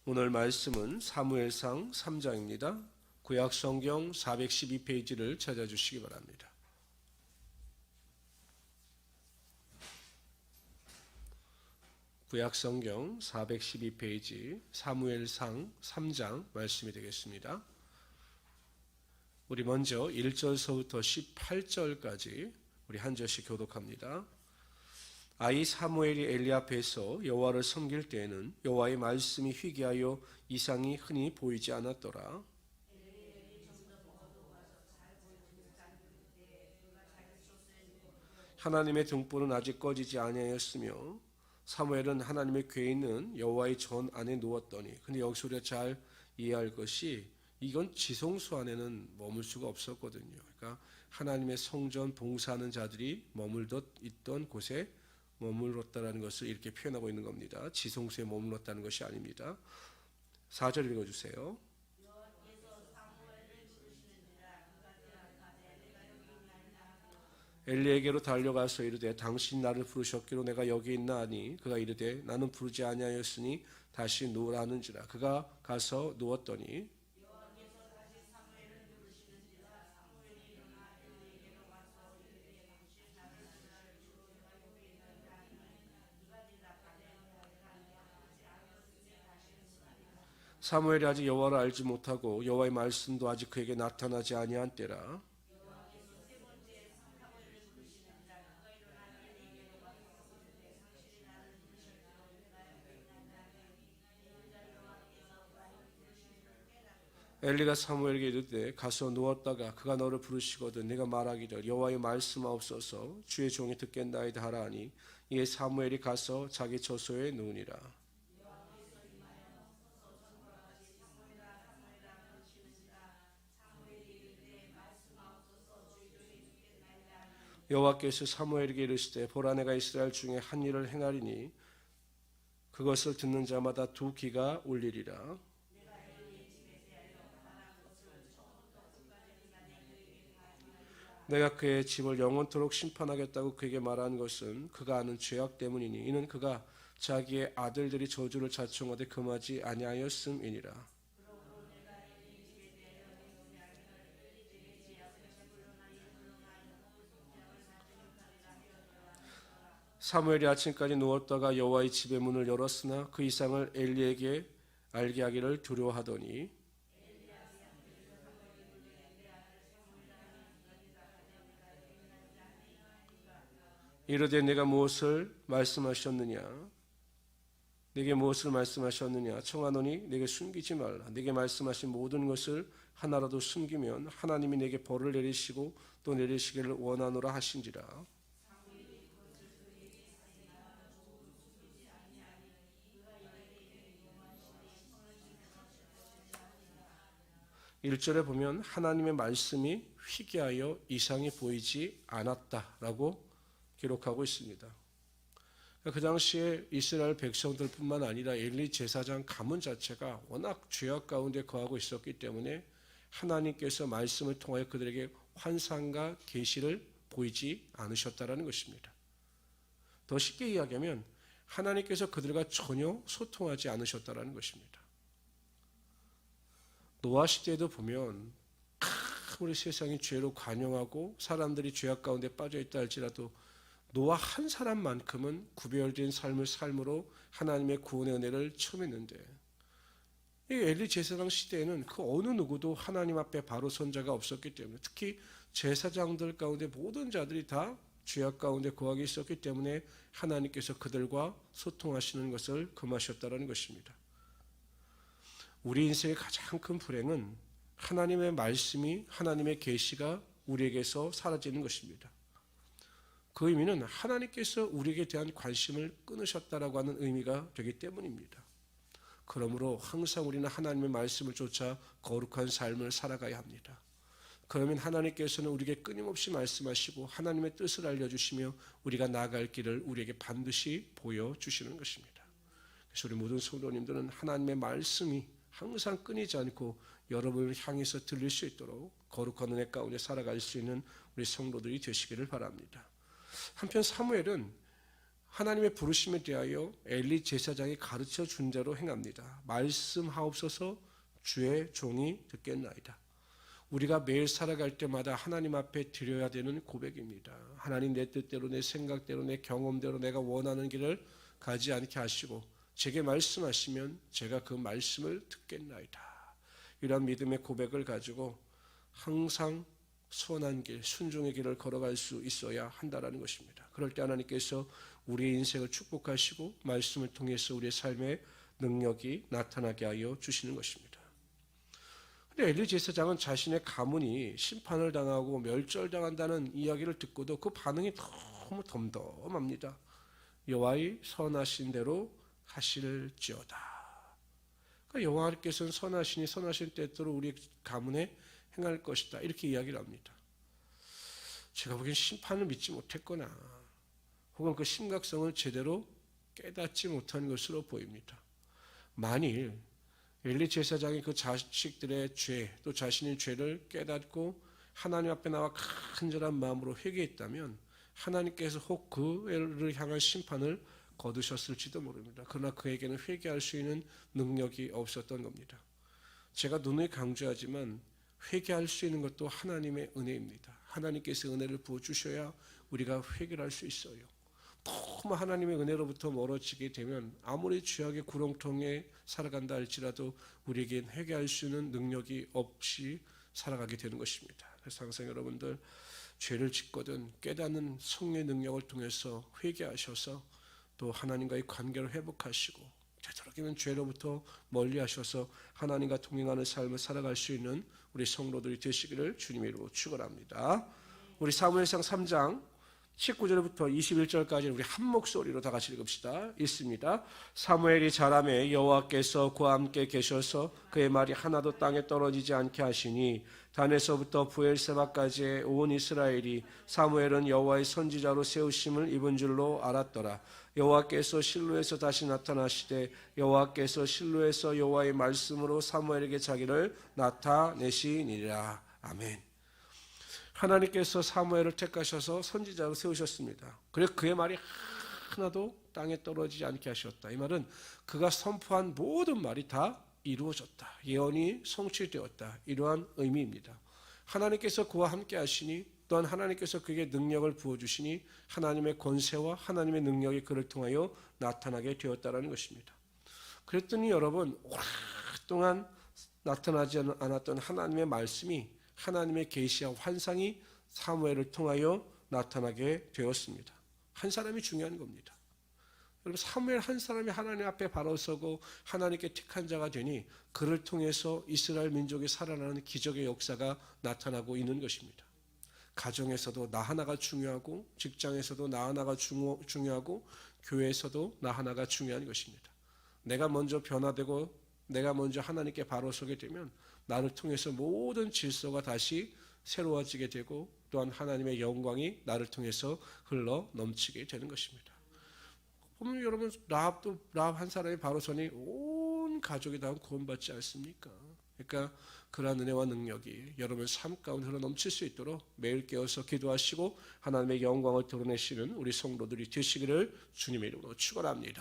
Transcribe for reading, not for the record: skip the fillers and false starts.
오늘 말씀은 사무엘상 3장입니다. 구약성경 412페이지를 찾아주시기 바랍니다. 구약성경 412페이지 사무엘상 3장 말씀이 되겠습니다. 우리 먼저 1절서부터 18절까지 우리 한 절씩 교독합니다. 아이 사무엘이 엘리 앞에서 여호와를 섬길 때에는 여호와의 말씀이 희귀하여 이상이 흔히 보이지 않았더라. 하나님의 등불은 아직 꺼지지 아니하였으며 사무엘은 하나님의 궤에 있는 여호와의 전 안에 누웠더니, 근데 여기서 우리가 잘 이해할 것이 이건 지성소 안에는 머물 수가 없었거든요. 그러니까 하나님의 성전 봉사하는 자들이 머물던 곳에 머물렀다는 것을 이렇게 표현하고 있는 겁니다. 지성소에 머물렀다는 것이 아닙니다. 4절 읽어주세요. 엘리에게로 달려가서 이르되 당신 나를 부르셨기로 내가 여기 있나 하니 그가 이르되 나는 부르지 아니하였으니 다시 누우라 하는지라. 그가 가서 누웠더니 사무엘이 아직 여호와를 알지 못하고 여호와의 말씀도 아직 그에게 나타나지 아니한 때라. 엘리가 사무엘에게 이르되 가서 누웠다가 그가 너를 부르시거든 네가 말하기를 여호와의 말씀하옵소서 주의 종이 듣겠나이다 하라 하니 이에 사무엘이 가서 자기 처소에 누우니라. 여호와께서 사무엘에게 이르시되 보라 내가 이스라엘 중에 한 일을 행하리니 그것을 듣는 자마다 두 귀가 울리리라. 내가 그의 집을 영원토록 심판하겠다고 그에게 말한 것은 그가 아는 죄악 때문이니 이는 그가 자기의 아들들이 저주를 자청하되 금하지 아니하였음이니라. 사무엘이 아침까지 누웠다가 여호와의 집의 문을 열었으나 그 이상을 엘리에게 알게 하기를 두려워하더니 이르되 내가 무엇을 말씀하셨느냐 내게 무엇을 말씀하셨느냐 청하노니 내게 숨기지 말라. 내게 말씀하신 모든 것을 하나라도 숨기면 하나님이 내게 벌을 내리시고 또 내리시기를 원하노라 하신지라. 1절에 보면 하나님의 말씀이 희귀하여 이상이 보이지 않았다라고 기록하고 있습니다. 그 당시에 이스라엘 백성들뿐만 아니라 엘리 제사장 가문 자체가 워낙 죄악 가운데 거하고 있었기 때문에 하나님께서 말씀을 통하여 그들에게 환상과 계시를 보이지 않으셨다라는 것입니다. 더 쉽게 이야기하면 하나님께서 그들과 전혀 소통하지 않으셨다라는 것입니다. 노아 시대에도 보면 우리 세상이 죄로 관영하고 사람들이 죄악 가운데 빠져있다 할지라도 노아 한 사람만큼은 구별된 삶을 삶으로 하나님의 구원의 은혜를 체험했는데 이 엘리 제사장 시대에는 그 어느 누구도 하나님 앞에 바로 선 자가 없었기 때문에 특히 제사장들 가운데 모든 자들이 다 죄악 가운데 거하게 있었기 때문에 하나님께서 그들과 소통하시는 것을 금하셨다는 것입니다. 우리 인생의 가장 큰 불행은 하나님의 말씀이 하나님의 계시가 우리에게서 사라지는 것입니다. 그 의미는 하나님께서 우리에게 대한 관심을 끊으셨다라고 하는 의미가 되기 때문입니다. 그러므로 항상 우리는 하나님의 말씀을 쫓아 거룩한 삶을 살아가야 합니다. 그러면 하나님께서는 우리에게 끊임없이 말씀하시고 하나님의 뜻을 알려주시며 우리가 나아갈 길을 우리에게 반드시 보여주시는 것입니다. 그래서 우리 모든 성도님들은 하나님의 말씀이 항상 끊이지 않고 여러분을 향해서 들릴 수 있도록 거룩한 은혜 가운데 살아갈 수 있는 우리 성도들이 되시기를 바랍니다. 한편 사무엘은 하나님의 부르심에 대하여 엘리 제사장이 가르쳐 준 대로 행합니다. 말씀하옵소서 주의 종이 듣겠나이다. 우리가 매일 살아갈 때마다 하나님 앞에 드려야 되는 고백입니다. 하나님, 내 뜻대로, 내 생각대로, 내 경험대로 내가 원하는 길을 가지 않게 하시고 제게 말씀하시면 제가 그 말씀을 듣겠나이다. 이런 믿음의 고백을 가지고 항상 선한 길, 순종의 길을 걸어갈 수 있어야 한다는 것입니다. 그럴 때 하나님께서 우리의 인생을 축복하시고 말씀을 통해서 우리의 삶의 능력이 나타나게 하여 주시는 것입니다. 근데 엘리 제사장은 자신의 가문이 심판을 당하고 멸절당한다는 이야기를 듣고도 그 반응이 너무 덤덤합니다. 여호와의 선하신 대로 하실지어다. 그러니까 여호와께서는 선하시니 선하신 때대로 우리 가문에 행할 것이다. 이렇게 이야기를 합니다. 제가 보기엔 심판을 믿지 못했거나 혹은 그 심각성을 제대로 깨닫지 못한 것으로 보입니다. 만일 엘리 제사장이 그 자식들의 죄, 또 자신의 죄를 깨닫고 하나님 앞에 나와 간절한 마음으로 회개했다면 하나님께서 혹 그를 향한 심판을 거두셨을지도 모릅니다. 그러나 그에게는 회개할 수 있는 능력이 없었던 겁니다. 제가 누누이 강조하지만 회개할 수 있는 것도 하나님의 은혜입니다. 하나님께서 은혜를 부어주셔야 우리가 회개를 할 수 있어요. 너무 하나님의 은혜로부터 멀어지게 되면 아무리 죄악의 구렁텅이에 살아간다 할지라도 우리에겐 회개할 수 있는 능력이 없이 살아가게 되는 것입니다. 그래서 항상 여러분들 죄를 짓거든 깨닫는 성령의 능력을 통해서 회개하셔서 또 하나님과의 관계를 회복하시고 되도록이면 죄로부터 멀리하셔서 하나님과 동행하는 삶을 살아갈 수 있는 우리 성도들이 되시기를 주님의 이름으로 축원합니다. 우리 사무엘상 3장 19절부터 21절까지 우리 한 목소리로 다 같이 읽읍시다. 읽습니다. 사무엘이 자라매 여호와께서 그와 함께 계셔서 그의 말이 하나도 땅에 떨어지지 않게 하시니 단에서부터 부엘세바까지의 온 이스라엘이 사무엘은 여호와의 선지자로 세우심을 입은 줄로 알았더라. 여호와께서 실로에서 다시 나타나시되 여호와께서 실로에서 여호와의 말씀으로 사무엘에게 자기를 나타내시니라. 아멘. 하나님께서 사무엘을 택하셔서 선지자로 세우셨습니다. 그래서 그의 말이 하나도 땅에 떨어지지 않게 하셨다. 이 말은 그가 선포한 모든 말이 다 이루어졌다. 예언이 성취되었다. 이러한 의미입니다. 하나님께서 그와 함께 하시니 또한 하나님께서 그에게 능력을 부어주시니 하나님의 권세와 하나님의 능력이 그를 통하여 나타나게 되었다는 것입니다. 그랬더니 여러분, 오랫동안 나타나지 않았던 하나님의 말씀이 하나님의 계시와 환상이 사무엘을 통하여 나타나게 되었습니다. 한 사람이 중요한 겁니다. 여러분, 사무엘 한 사람이 하나님 앞에 바로 서고 하나님께 택한 자가 되니 그를 통해서 이스라엘 민족이 살아나는 기적의 역사가 나타나고 있는 것입니다. 가정에서도 나 하나가 중요하고 직장에서도 나 하나가 중요하고 교회에서도 나 하나가 중요한 것입니다. 내가 먼저 변화되고 내가 먼저 하나님께 바로 서게 되면 나를 통해서 모든 질서가 다시 새로워지게 되고 또한 하나님의 영광이 나를 통해서 흘러 넘치게 되는 것입니다. 보면 여러분 라합 한 사람이 바로 서니 온 가족이 다 구원받지 않습니까? 그러니까 그러한 은혜와 능력이 여러분 삶 가운데 흘러 넘칠 수 있도록 매일 깨어서 기도하시고 하나님의 영광을 드러내시는 우리 성도들이 되시기를 주님의 이름으로 축원합니다.